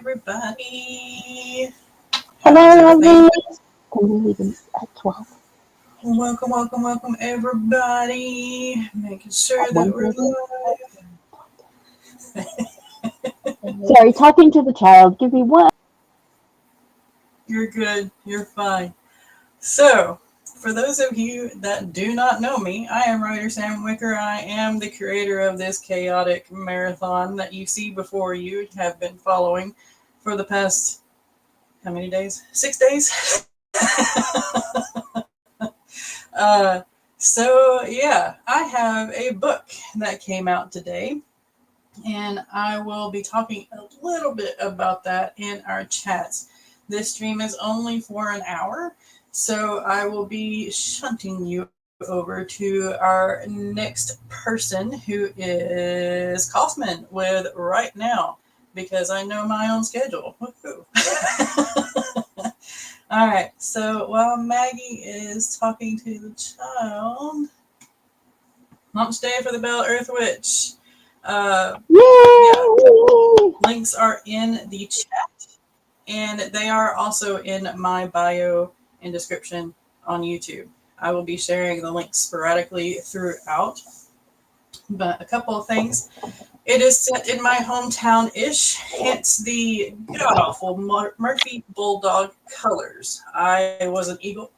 everybody. How's Hello, everything? lovely. Can we leave at 12? Welcome, everybody. Making sure At that one we're thirty? live. Sorry, talking to the child. Give me one. You're good. You're fine. So, for those of you that do not know me, I am writer Sam Wicker. I am the creator of this chaotic marathon that you see before you, have been following for the past, how many days? 6 days? so, yeah, I have a book that came out today, and I will be talking a little bit about that in our chats. This stream is only for an hour, so I will be shunting you over to our next person, who is Kaufman with Right Now, because I know my own schedule. Woohoo. All right, so while Maggie is talking to the child, Mom, stay for the Bell Earth Witch. Yeah, Yay! links are in the chat, and they are also in my bio and description on YouTube. I will be sharing the links sporadically throughout. But a couple of things. It is set in my hometown-ish, hence the god-awful Murphy Bulldog colors. I was an Eagle,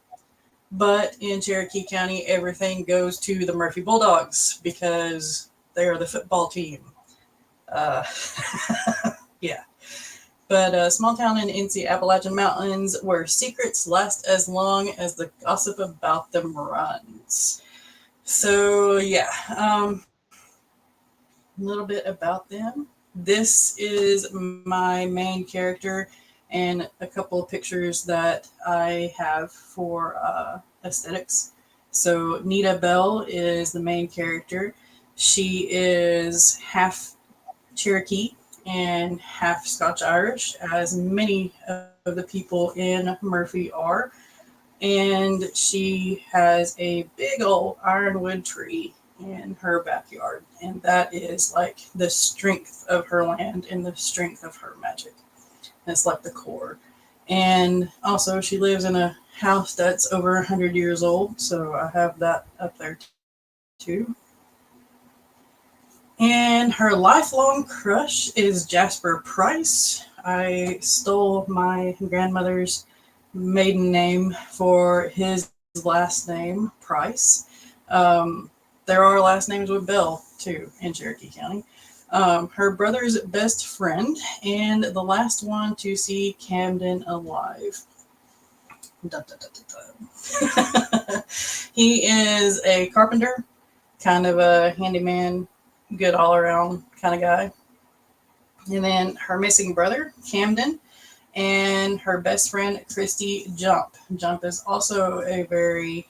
but in Cherokee County, everything goes to the Murphy Bulldogs because they are the football team. Uh, yeah. But a small town in NC Appalachian Mountains where secrets last as long as the gossip about them runs. So, yeah. A little bit about them. This is my main character and a couple of pictures that I have for aesthetics. So Nita Bell is the main character. She is half Cherokee and half Scotch-Irish, as many of the people in Murphy are. And she has a big old ironwood tree in her backyard, and that is like the strength of her land and the strength of her magic. That's like the core. And also, she lives in a house that's over 100 years old, so I have that up there too. And her lifelong crush is Jasper Price. I stole my grandmother's maiden name for his last name, Price. There are last names with Bell, too, in Cherokee County. Her brother's best friend, and the last one to see Camden alive. Dun, dun, dun, dun. He is a carpenter, kind of a handyman, good all-around kind of guy. And then her missing brother, Camden, and her best friend, Christy Jump. Jump is also a very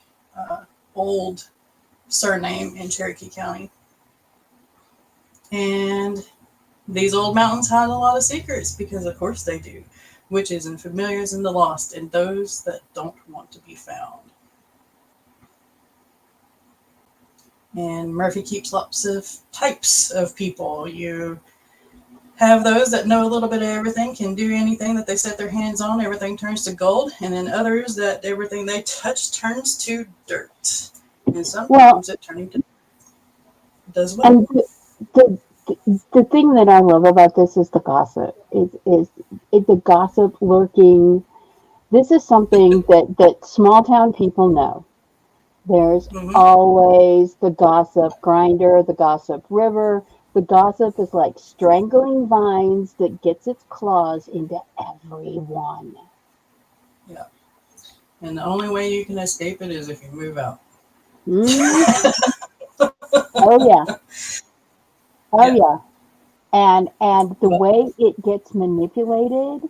old surname in Cherokee County. And these old mountains hide a lot of secrets, because of course they do. Witches and familiars and the lost, and those that don't want to be found. And Murphy keeps lots of types of people. You have those that know a little bit of everything, can do anything that they set their hands on, everything turns to gold, and then others that everything they touch turns to dirt. And sometimes it turning to does what? And the thing that I love about this is the gossip. Is the gossip lurking. This is something that small town people know. There's always the gossip grinder, the gossip river. The gossip is like strangling vines that gets its claws into everyone. Yeah. And the only way you can escape it is if you move out. Oh yeah. Oh yeah. And the way it gets manipulated,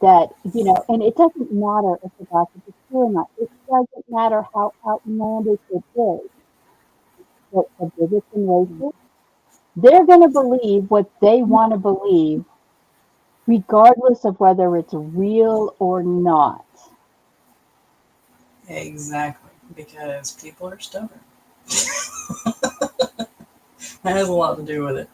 that, and it doesn't matter if the gossip is true or not. It doesn't matter how outlandish it is. The bigots and racists, they're going to believe what they want to believe, regardless of whether it's real or not. Exactly. Because people are stubborn. That has a lot to do with it.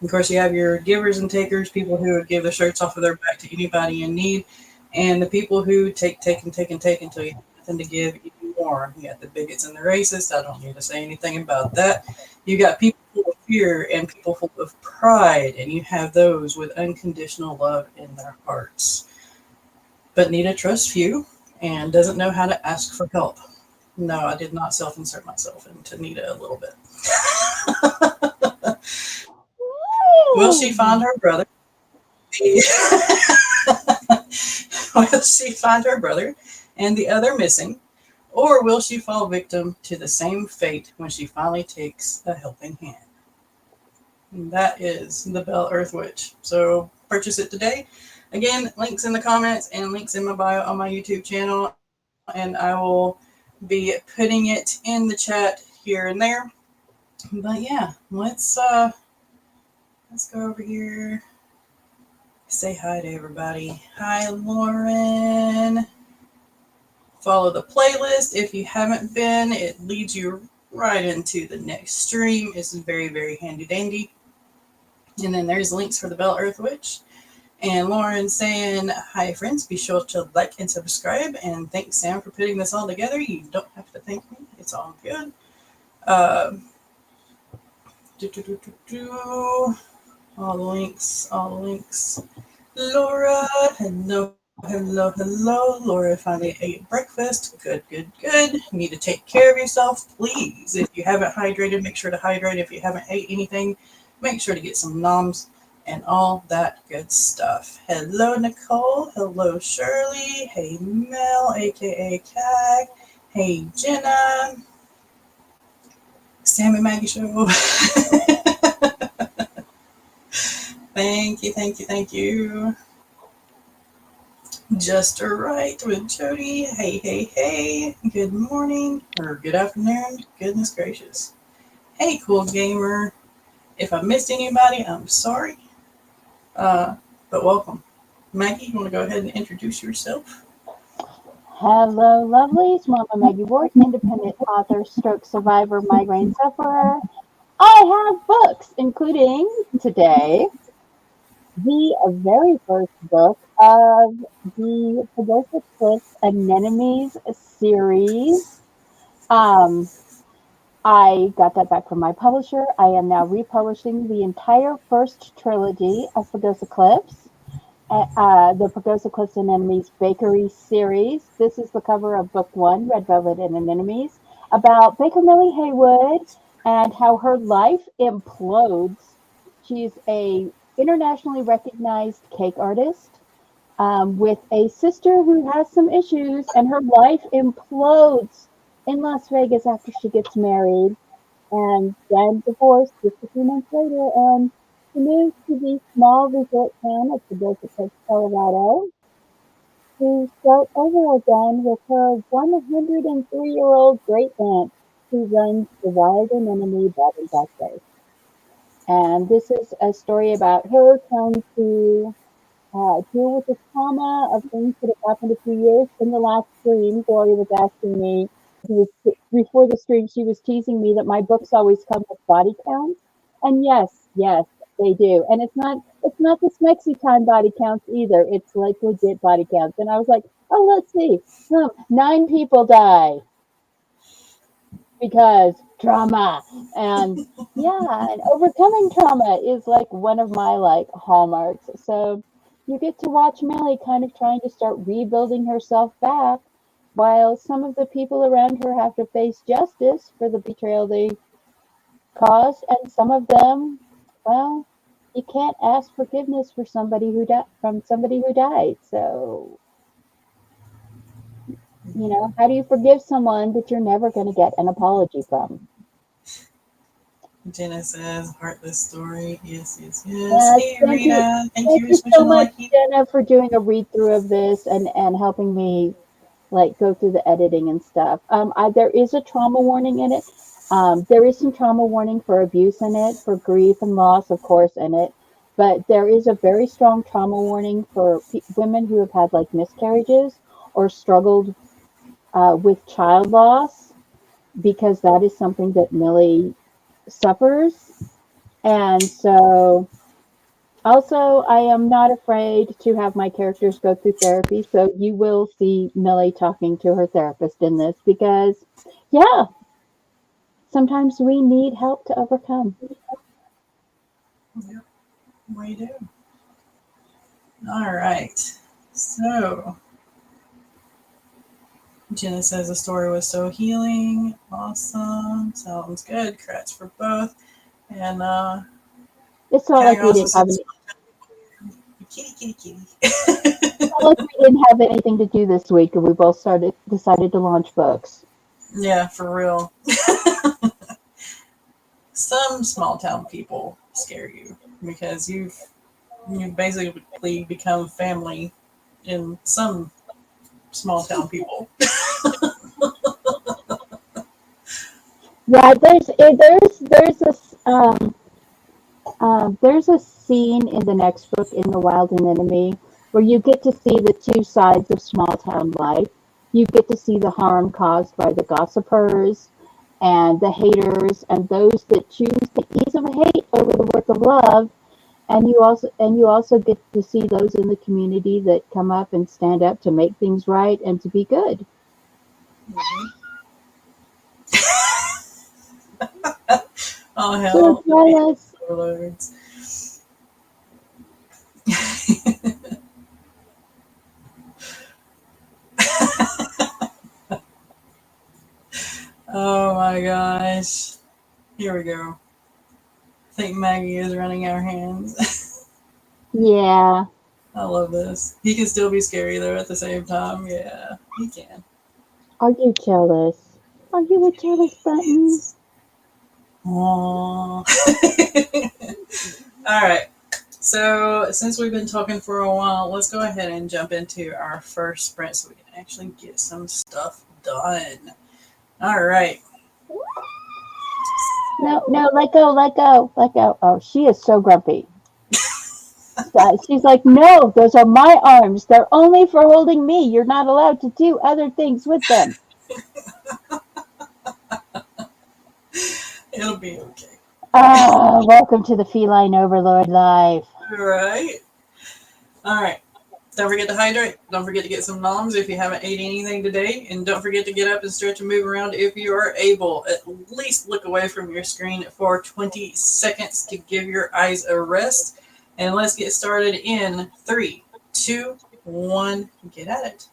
Of course, you have your givers and takers, people who would give the shirts off of their back to anybody in need, and the people who take until you have nothing to give even more. You got the bigots and the racists. I don't need to say anything about that. You got people full of fear and people full of pride, and you have those with unconditional love in their hearts, but need to trust few and doesn't know how to ask for help. No, I did not self-insert myself into Nita a little bit. Will she find her brother? Will she find her brother and the other missing? Or will she fall victim to the same fate when she finally takes a helping hand? And that is the Belle Earth Witch. So purchase it today. Again, links in the comments and links in my bio on my YouTube channel. And I will be putting it in the chat here and there. But yeah, let's go over here. Say hi to everybody. Hi, Lauren. Follow the playlist if you haven't been. It leads you right into the next stream. It's very, very handy dandy. And then there's links for the Belle Earth Witch. And Lauren saying, hi, friends. Be sure to like and subscribe. And thanks, Sam, for putting this all together. You don't have to thank me. It's all good. All the links, all the links. Laura, hello, hello, hello. Laura finally ate breakfast. Good, good, good. You need to take care of yourself, please. If you haven't hydrated, make sure to hydrate. If you haven't ate anything, make sure to get some noms and all that good stuff. Hello, Nicole. Hello, Shirley. Hey, Mel, aka Kag. Hey, Jenna. Sammy Maggie Show. Thank you, thank you, thank you. Just right with Jody. Hey, hey, hey. Good morning or good afternoon. Goodness gracious. Hey, cool gamer. If I missed anybody, I'm sorry. But welcome. Maggie, you want to go ahead and introduce yourself? Hello, lovelies. Mama Maggie Ward, independent author, stroke survivor, migraine sufferer. I have books, including today, the very first book of the Pagosa Cliffs Anemones series. I got that back from my publisher. I am now republishing the entire first trilogy of Pagosa Cliffs, the Pagosa Cliffs Anemones Bakery series. This is the cover of book 1, Red Velvet and Anemones, about Baker Millie Haywood and how her life implodes. She's a internationally recognized cake artist with a sister who has some issues, and her life implodes in Las Vegas after she gets married and then divorced just a few months later, and she moves to the small resort town of Pagosa Cliffs, Colorado, to start over again with her 103-year-old great aunt who runs the Wild Anemone Bed and Breakfast. And this is a story about her trying to deal with the trauma of things that have happened a few years. In the last stream, Gloria was asking me, before the stream, she was teasing me that my books always come with body counts. And yes, they do. And it's not the Smexy time body counts either. It's like legit body counts. And I was like, oh, let's see. 9 people die because trauma. And yeah, and overcoming trauma is like one of my like hallmarks. So you get to watch Millie kind of trying to start rebuilding herself back, while some of the people around her have to face justice for the betrayal they caused, and some of them, well, you can't ask forgiveness for somebody who died. So, you know, how do you forgive someone that you're never going to get an apology from? Jenna says, heartless story. Yes, yes, yes. Hey, Rita. Thank you so much, Jenna, for doing a read-through of this and helping me like go through the editing and stuff. There is a trauma warning in it. There is some trauma warning for abuse in it, for grief and loss, of course, in it. But there is a very strong trauma warning for women who have had like miscarriages or struggled with child loss, because that is something that Millie suffers. And so, also, I am not afraid to have my characters go through therapy. So you will see Millie talking to her therapist in this because, yeah, sometimes we need help to overcome. Yep, we do. All right. So, Jenna says the story was so healing. Awesome. Sounds good. Congrats for both. And It's not like Kang we also didn't have says any. kitty, kitty, It's kitty. not like we didn't have anything to do this week, and we both decided to launch books. Yeah, for real. Some small town people scare you because you've basically become family in some small town people. Yeah, there's a scene in the next book in The Wild Anemone where you get to see the two sides of small town life. You get to see the harm caused by the gossipers and the haters and those that choose the ease of hate over the work of love. And you also get to see those in the community that come up and stand up to make things right and to be good. Oh So hell, the people jealous. overlords. Oh my gosh. Here we go. I think Maggie is running our hands. Yeah. I love this. He can still be scary though at the same time. Yeah, he can. Are you jealous? Are you a jealous button? Yes. Aww. All right. So since we've been talking for a while, let's go ahead and jump into our first sprint so we can actually get some stuff done. All right. No, no, let go, let go, let go. Oh, she is so grumpy. She's like, no, those are my arms. They're only for holding me. You're not allowed to do other things with them. It'll be okay. Ah, welcome to the feline overlord life. All right. All right. Don't forget to hydrate. Don't forget to get some noms if you haven't ate anything today. And don't forget to get up and stretch and move around if you are able. At least look away from your screen for 20 seconds to give your eyes a rest. And let's get started in 3, 2, 1. Get at it.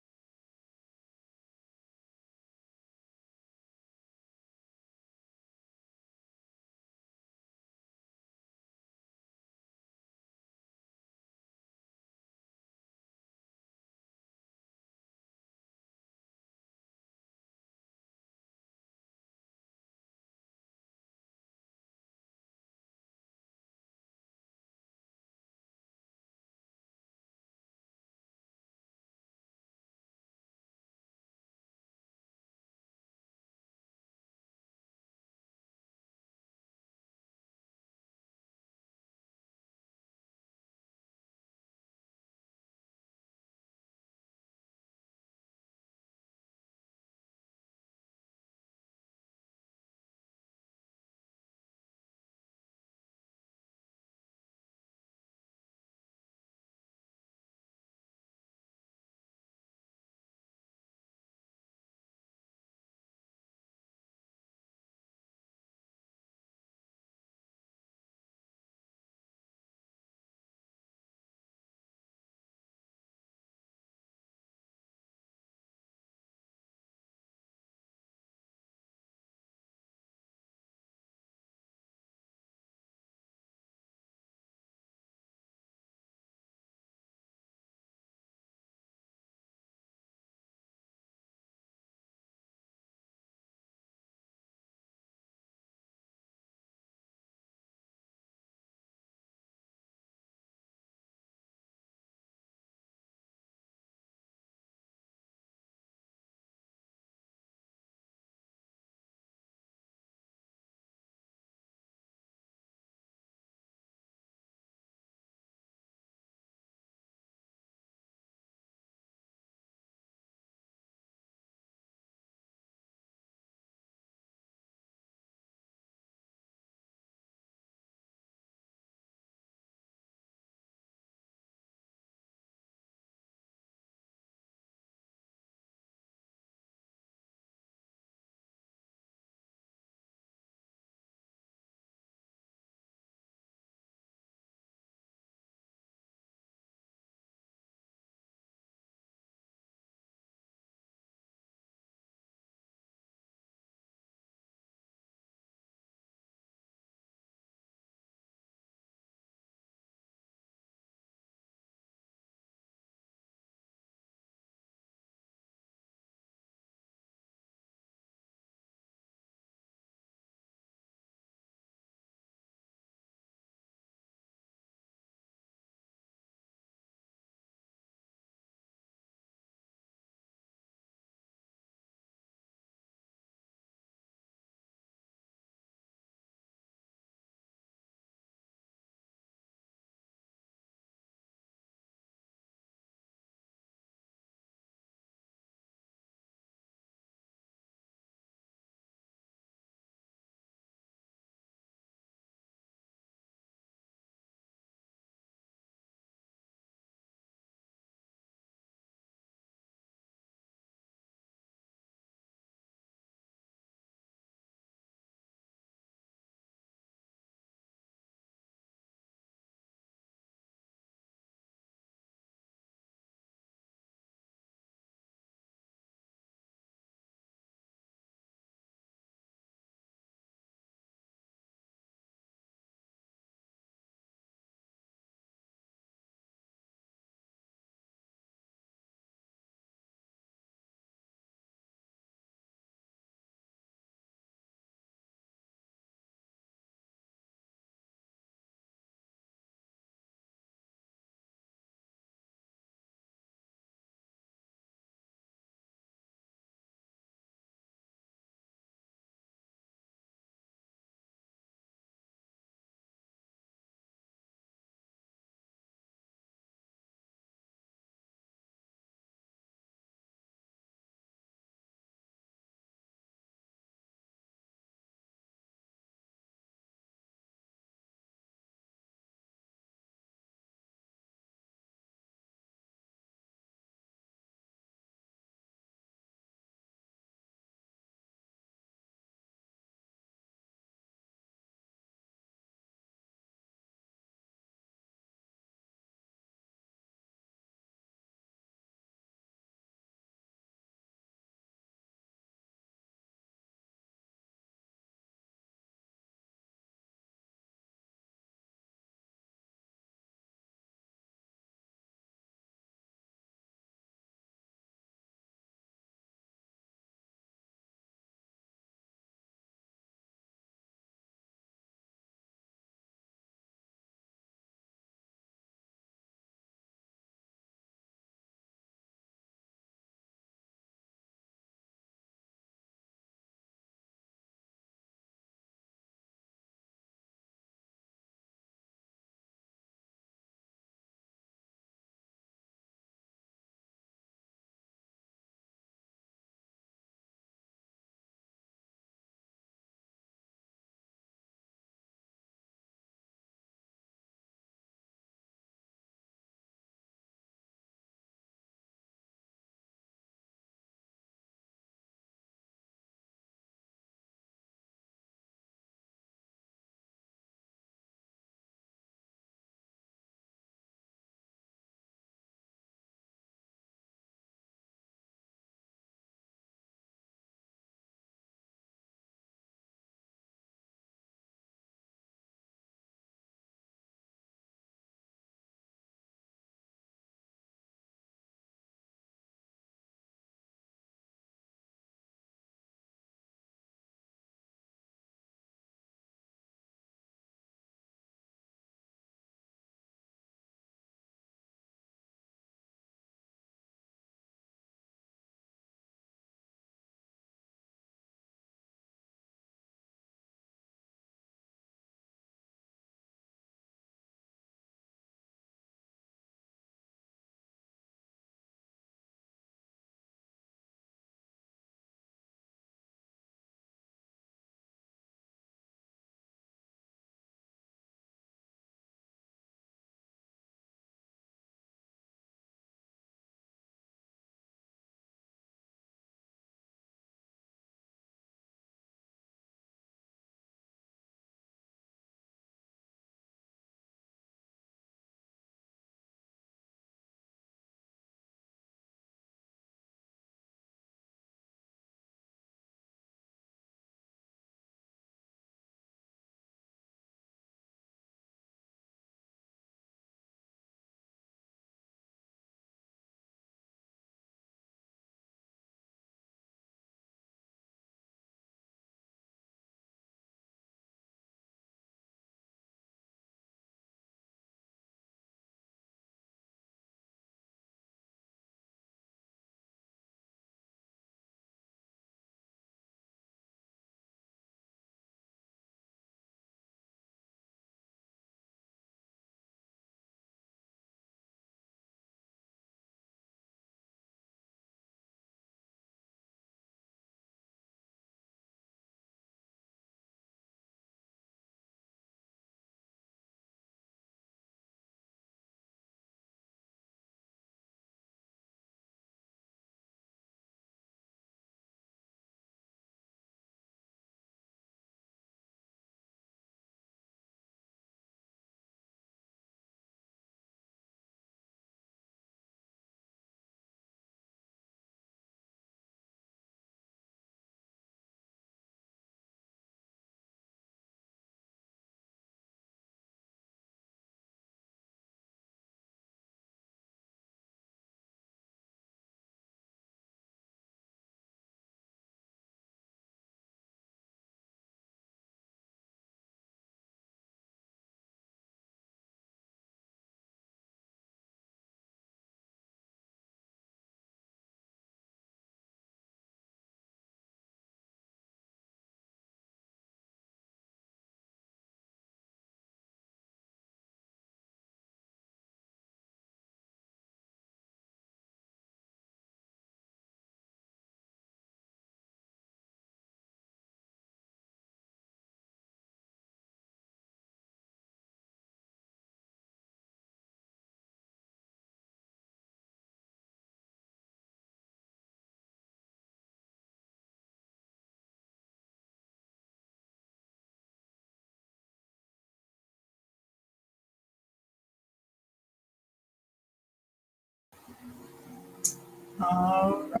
Alright.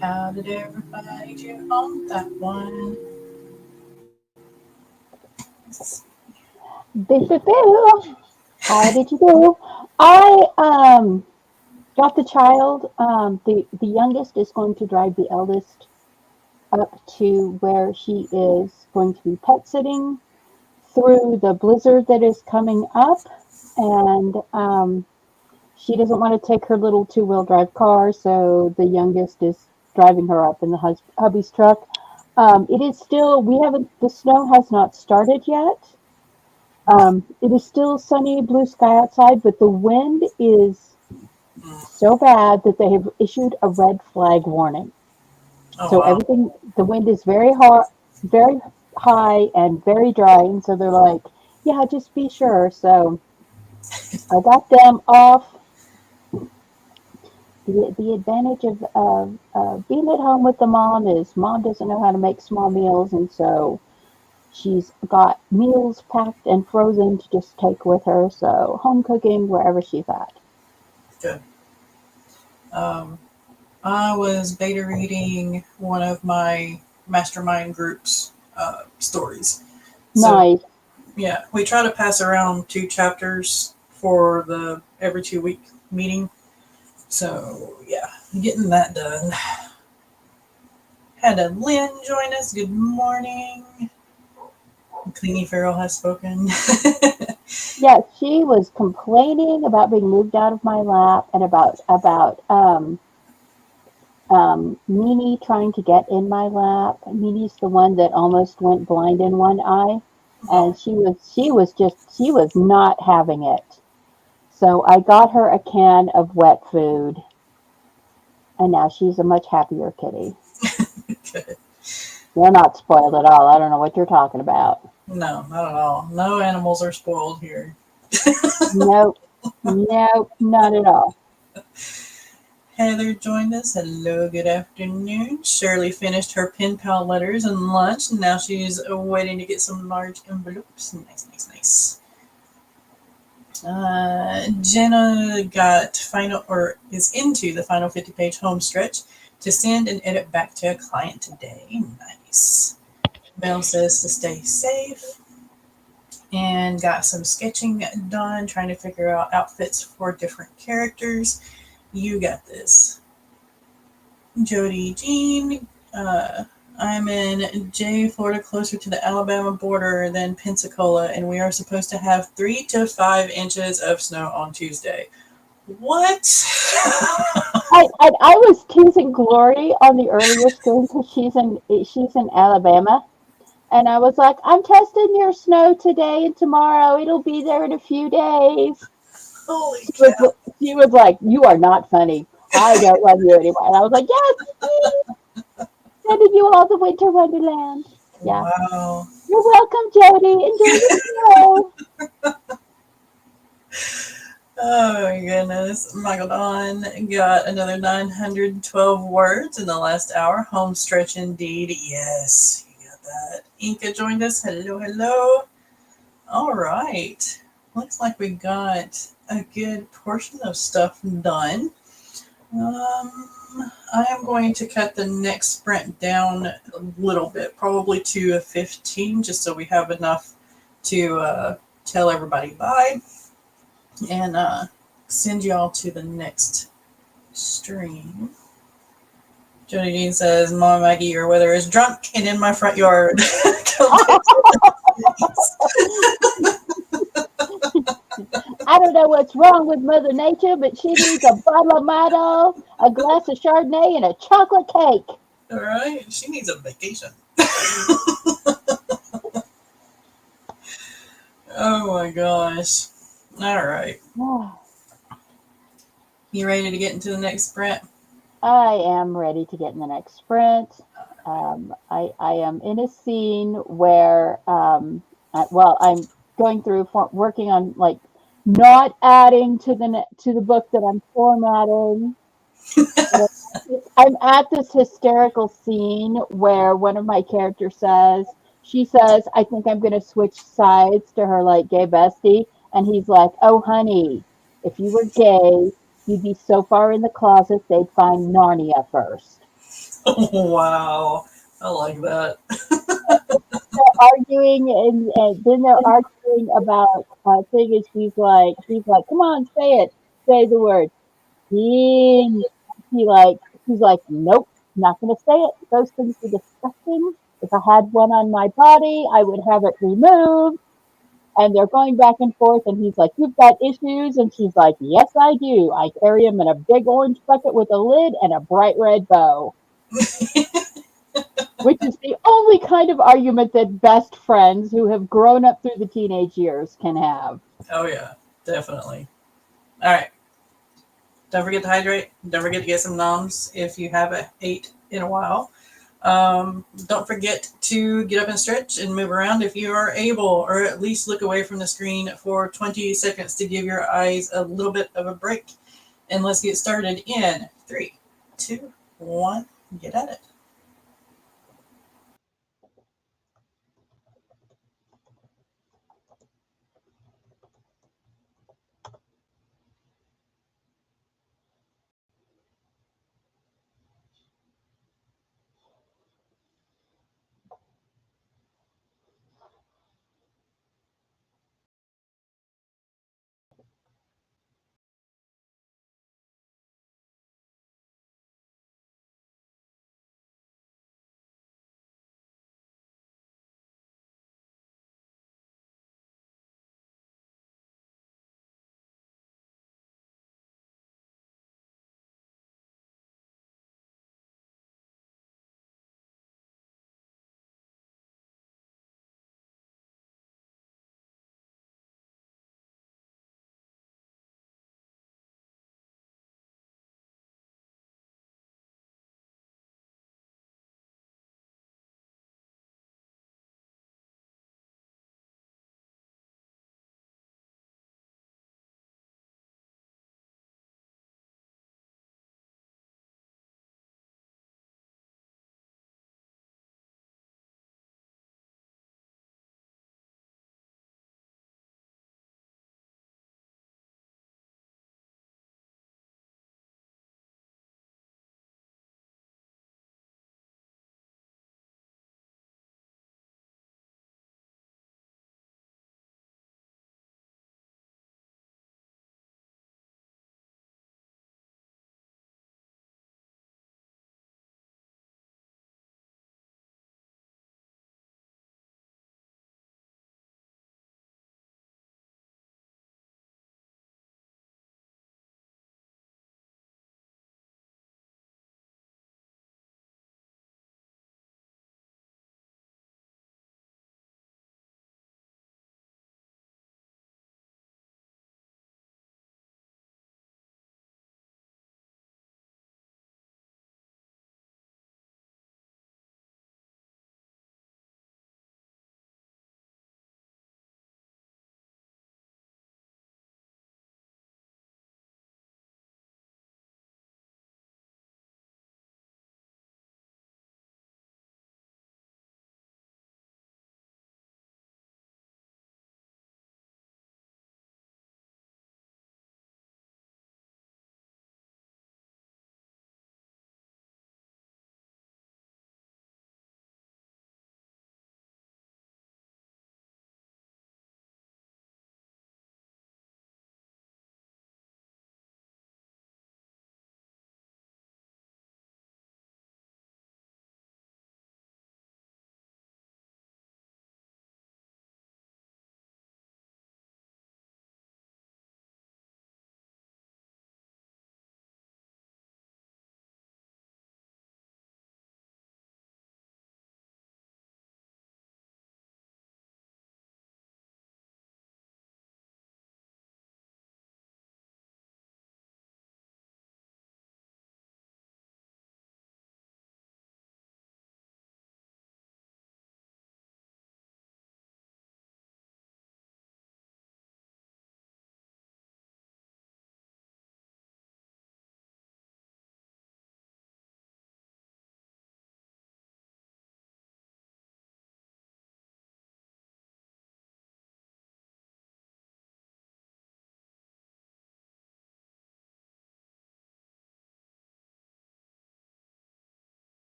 How did everybody do on that one? Bishop Bill, how did you do? I got the child. The youngest is going to drive the eldest up to where she is going to be pet sitting through the blizzard that is coming up, and she doesn't want to take her little two-wheel drive car, so the youngest is driving her up in the hubby's truck. It is still, we haven't, the snow has not started yet. It is still sunny, blue sky outside, but the wind is so bad that they have issued a red flag warning. Oh, So wow. everything, the wind is very hard, very high, and very dry, and so they're like, yeah, just be sure. So I got them off. The advantage of being at home with the mom is mom doesn't know how to make small meals, and so she's got meals packed and frozen to just take with her. So home cooking wherever she's at. Good. Um, I was beta reading one of my mastermind group's stories. So, Nice. yeah, we try to pass around 2 chapters for the every 2 week meeting. So, yeah, getting that done. Had a Lynn join us. Good morning. Cleany Farrell has spoken. Yeah, she was complaining about being moved out of my lap and about Mimi trying to get in my lap. Mimi's the one that almost went blind in one eye, and Oh, she was not having it. So I got her a can of wet food, and now she's a much happier kitty. good. You're not spoiled at all. I don't know what you're talking about. No, not at all. No animals are spoiled here. Nope, nope, not at all. Heather joined us. Hello, good afternoon. Shirley finished her pen pal letters and lunch, and now she's waiting to get some large envelopes. Nice, nice, nice. Jenna got final or is into the final 50-page home stretch to send and edit back to a client today. Nice. Mel says to stay safe and got some sketching done, trying to figure out outfits for different characters. You got this. Jody Jean, I'm in J, Florida, closer to the Alabama border than Pensacola, and we are supposed to have 3 to 5 inches of snow on Tuesday. What? I was teasing Glory on the earlier stream because she's in Alabama, and I was like, I'm testing your snow today and tomorrow. It'll be there in a few days. Holy She was cow. she was like, you are not funny. I don't love you anymore. And I was like, yes, please. Sending you all the winter wonderland. Yeah. Wow. You're welcome, Jody. Enjoy the snow. Oh my goodness. Michael Don got another 912 words in the last hour. Home stretch indeed. Yes, you got that. Inka joined us. Hello, hello. All right. Looks like we got a good portion of stuff done. I am going to cut the next sprint down a little bit, probably to a 15, just so we have enough to tell everybody bye and send y'all to the next stream. Jody Dean says, Mama Maggie, your weather is drunk and in my front yard. I don't know what's wrong with Mother Nature, but she needs a bottle of Milo, a glass of Chardonnay, and a chocolate cake. All right, she needs a vacation. Oh my gosh. All right. You ready to get into the next sprint? I am ready to get in the next sprint. I am in a scene where, I'm going through working on like not adding to the book that I'm formatting. I'm at this hysterical scene where one of my characters she says, I think I'm going to switch sides to her like gay bestie. And he's like, oh, honey, if you were gay, You'd be so far in the closet they'd find Narnia first. Wow. I like that. They're arguing, and then they're arguing about thing, and she's like, come on, say it, say the word. He, she's like, nope, not gonna say it. Those things are disgusting. If I had one on my body, I would have it removed. And they're going back and forth, and he's like, you've got issues, and she's like, yes, I do. I carry them in a big orange bucket with a lid and a bright red bow. Which is the only kind of argument that best friends who have grown up through the teenage years can have. Oh, yeah, definitely. All right. Don't forget to hydrate. Don't forget to get some noms if you haven't ate in a while. Don't forget to get up and stretch and move around if you are able, or at least look away from the screen for 20 seconds to give your eyes a little bit of a break. And let's get started in 3, 2, 1. Get at it.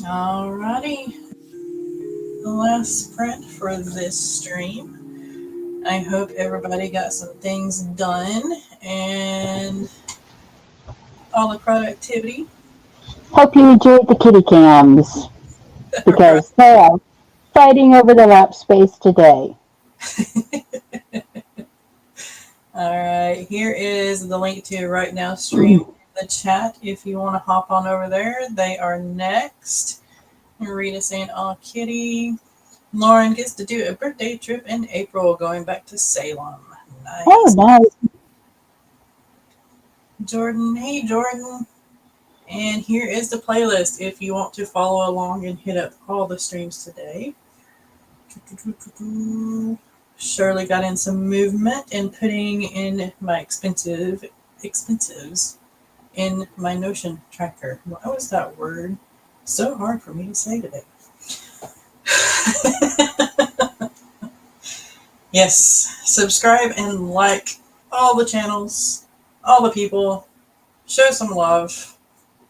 Alrighty. The last print for this stream. I hope everybody got some things done and all the productivity. Hope you enjoyed the kitty cams Right. because they are fighting over the lap space today. All right, here is the link to Right Now stream in the chat if you want to hop on over there. They are next. Rita saying, "Oh, kitty." Lauren gets to do a birthday trip in April, going back to Salem. Oh, Nice. nice. Jordan, hey Jordan. And here is the playlist if you want to follow along and hit up all the streams today. Shirley got in some movement and putting in my expensives in my Notion tracker. What was that word? So hard for me to say today. Yes, subscribe and like all the channels, all the people, show some love,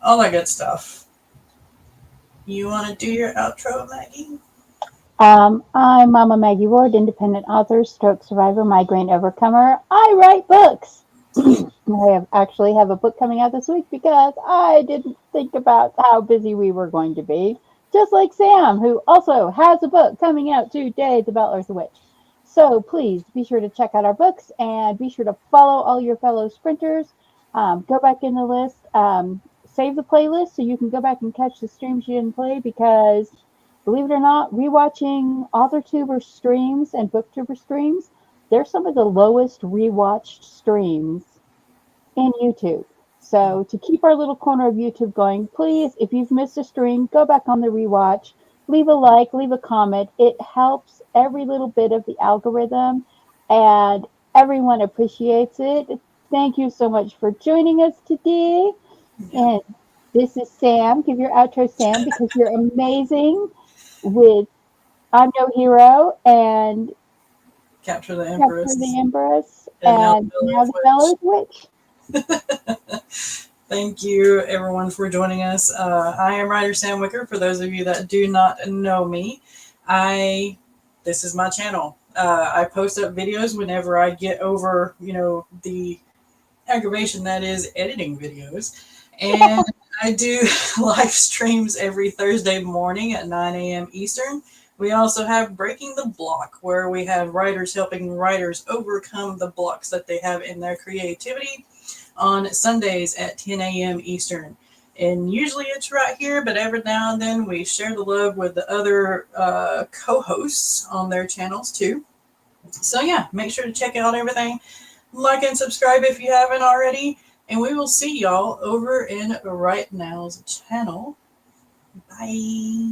all that good stuff. You want to do your outro, Maggie? I'm Mama Maggie Ward, independent author, stroke survivor, migraine overcomer. I write books. Actually have a book coming out this week because I didn't think about how busy we were going to be. Just like Sam, who also has a book coming out today, The Butler's the Witch. So please be sure to check out our books and be sure to follow all your fellow sprinters. Go back in the list, save the playlist so you can go back and catch the streams you didn't play because believe it or not, rewatching Authortuber streams and Booktuber streams, they're some of the lowest rewatched streams in YouTube. So to keep our little corner of YouTube going, please, if you've missed a stream, go back on the rewatch, leave a like, leave a comment. It helps every little bit of the algorithm and everyone appreciates it. Thank you so much for joining us today. And this is Sam. Give your outro, Sam, because you're amazing with I'm No Hero and Capture the Capture Empress. the Empress And now and now the Bellows Witch. Thank you, everyone, for joining us. I am writer Sam Wicker. For those of you that do not know me, this is my channel. I post up videos whenever I get over, the aggravation that is editing videos, and I do live streams every Thursday morning at 9 a.m. Eastern. We also have Breaking the Block, where we have writers helping writers overcome the blocks that they have in their creativity on Sundays at 10 a.m. Eastern. And usually it's right here, but every now and then we share the love with the other co-hosts on their channels too. So yeah, make sure to check out everything. Like and subscribe if you haven't already. And we will see y'all over in Right Now's channel. Bye.